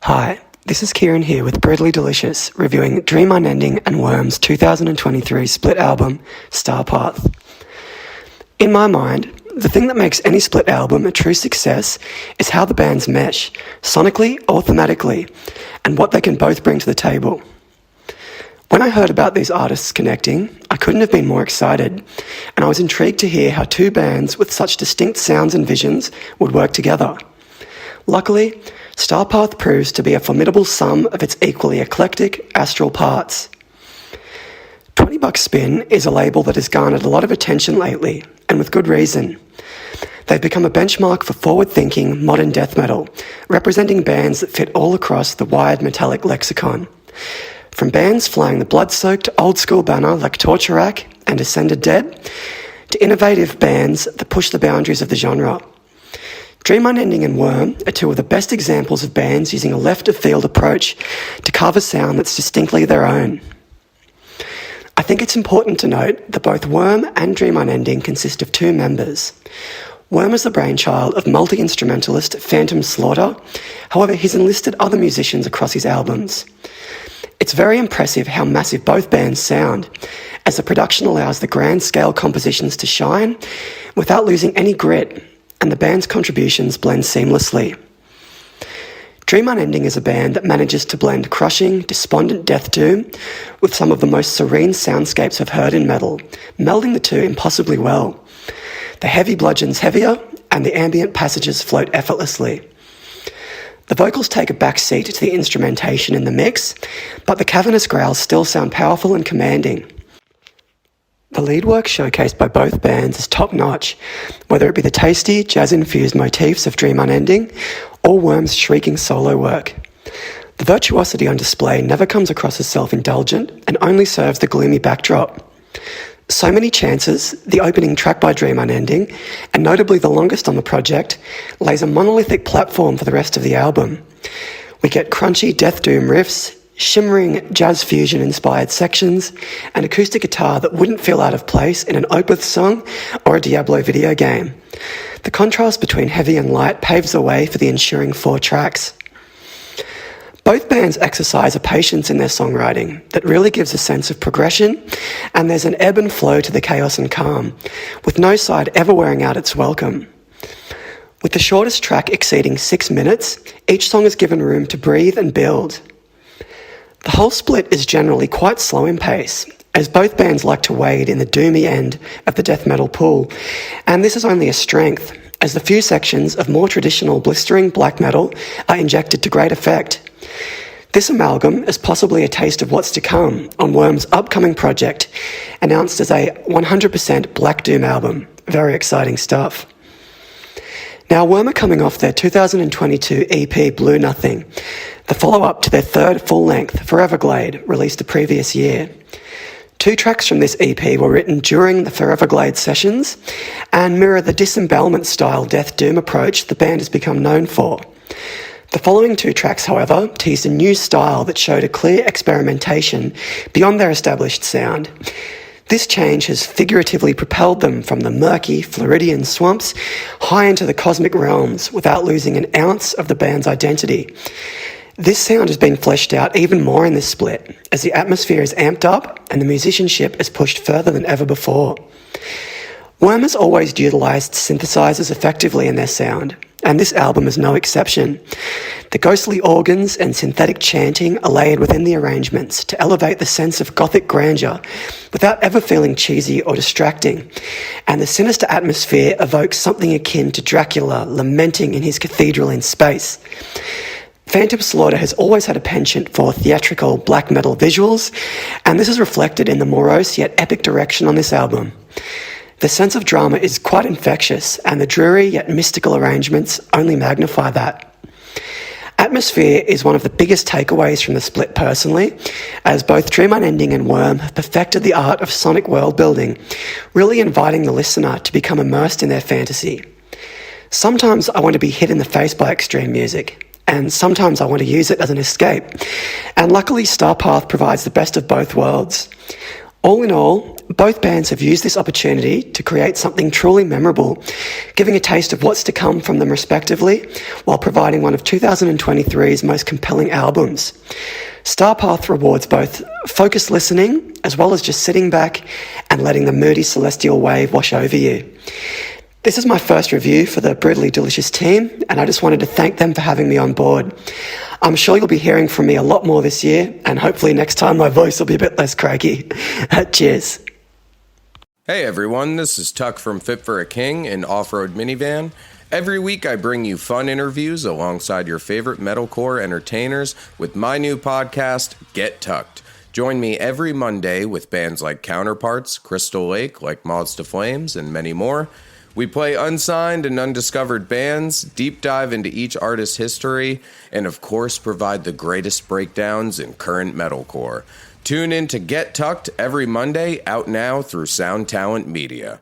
Hi, this is Kieran here with Brutally Delicious, reviewing Dream Unending and Worm's 2023 split album, Starpath. In my mind, the thing that makes any split album a true success is how the bands mesh, sonically or thematically, and what they can both bring to the table. When I heard about these artists connecting, I couldn't have been more excited, and I was intrigued to hear how two bands with such distinct sounds and visions would work together. Luckily, Starpath proves to be a formidable sum of its equally eclectic astral parts. 20 Bucks Spin is a label that has garnered a lot of attention lately, and with good reason. They've become a benchmark for forward-thinking modern death metal, representing bands that fit all across the wide metallic lexicon. From bands flying the blood-soaked old-school banner like Torture Rack and Ascended Dead, to innovative bands that push the boundaries of the genre. Dream Unending and Worm are two of the best examples of bands using a left-of-field approach to carve a sound that's distinctly their own. I think it's important to note that both Worm and Dream Unending consist of two members. Worm is the brainchild of multi-instrumentalist Phantom Slaughter, however he's enlisted other musicians across his albums. It's very impressive how massive both bands sound, as the production allows the grand-scale compositions to shine without losing any grit, and the band's contributions blend seamlessly. Dream Unending is a band that manages to blend crushing, despondent death doom with some of the most serene soundscapes I've heard in metal, melding the two impossibly well. The heavy bludgeons heavier, and the ambient passages float effortlessly. The vocals take a back seat to the instrumentation in the mix, but the cavernous growls still sound powerful and commanding. The lead work showcased by both bands is top-notch, whether it be the tasty, jazz-infused motifs of Dream Unending or Worm's shrieking solo work. The virtuosity on display never comes across as self-indulgent and only serves the gloomy backdrop. So Many Chances, the opening track by Dream Unending, and notably the longest on the project, lays a monolithic platform for the rest of the album. We get crunchy death doom riffs, shimmering jazz fusion-inspired sections, and acoustic guitar that wouldn't feel out of place in an Opeth song or a Diablo video game. The contrast between heavy and light paves the way for the ensuing 4 tracks. Both bands exercise a patience in their songwriting that really gives a sense of progression, and there's an ebb and flow to the chaos and calm, with no side ever wearing out its welcome. With the shortest track exceeding 6 minutes, each song is given room to breathe and build. The whole split is generally quite slow in pace, as both bands like to wade in the doomy end of the death metal pool, and this is only a strength, as the few sections of more traditional blistering black metal are injected to great effect. This amalgam is possibly a taste of what's to come on Worm's upcoming project, announced as a 100% Black Doom album. Very exciting stuff. Now, Worm are coming off their 2022 EP Blue Nothing, the follow-up to their third full-length, Foreverglade, released the previous year. 2 tracks from this EP were written during the Foreverglade sessions and mirror the disembowelment-style death doom approach the band has become known for. The following 2 tracks, however, teased a new style that showed a clear experimentation beyond their established sound. This change has figuratively propelled them from the murky Floridian swamps high into the cosmic realms without losing an ounce of the band's identity. This sound has been fleshed out even more in this split, as the atmosphere is amped up and the musicianship is pushed further than ever before. Worm has always utilised synthesizers effectively in their sound, and this album is no exception. The ghostly organs and synthetic chanting are layered within the arrangements to elevate the sense of gothic grandeur without ever feeling cheesy or distracting, and the sinister atmosphere evokes something akin to Dracula lamenting in his cathedral in space. Phantom Slaughter has always had a penchant for theatrical black metal visuals, and this is reflected in the morose yet epic direction on this album. The sense of drama is quite infectious, and the dreary yet mystical arrangements only magnify that. Atmosphere is one of the biggest takeaways from the split personally, as both Dream Unending and Worm have perfected the art of sonic world building, really inviting the listener to become immersed in their fantasy. Sometimes I want to be hit in the face by extreme music, and sometimes I want to use it as an escape, and luckily Starpath provides the best of both worlds. All in all, Both bands have used this opportunity to create something truly memorable, giving a taste of what's to come from them respectively, while providing one of 2023's most compelling albums. Starpath rewards both focused listening as well as just sitting back and letting the moody celestial wave wash over you. This is my first review for the Brutally Delicious team, and I just wanted to thank them for having me on board. I'm sure you'll be hearing from me a lot more this year, and hopefully next time my voice will be a bit less croaky. Cheers. Hey everyone, this is Tuck from Fit for a King, an off-road minivan. Every week I bring you fun interviews alongside your favorite metalcore entertainers with my new podcast, Get Tucked. Join me every Monday with bands like Counterparts, Crystal Lake, like Moths to Flames, and many more. We play unsigned and undiscovered bands, deep dive into each artist's history, and of course provide the greatest breakdowns in current metalcore. Tune in to Get Tucked every Monday, out now through Sound Talent Media.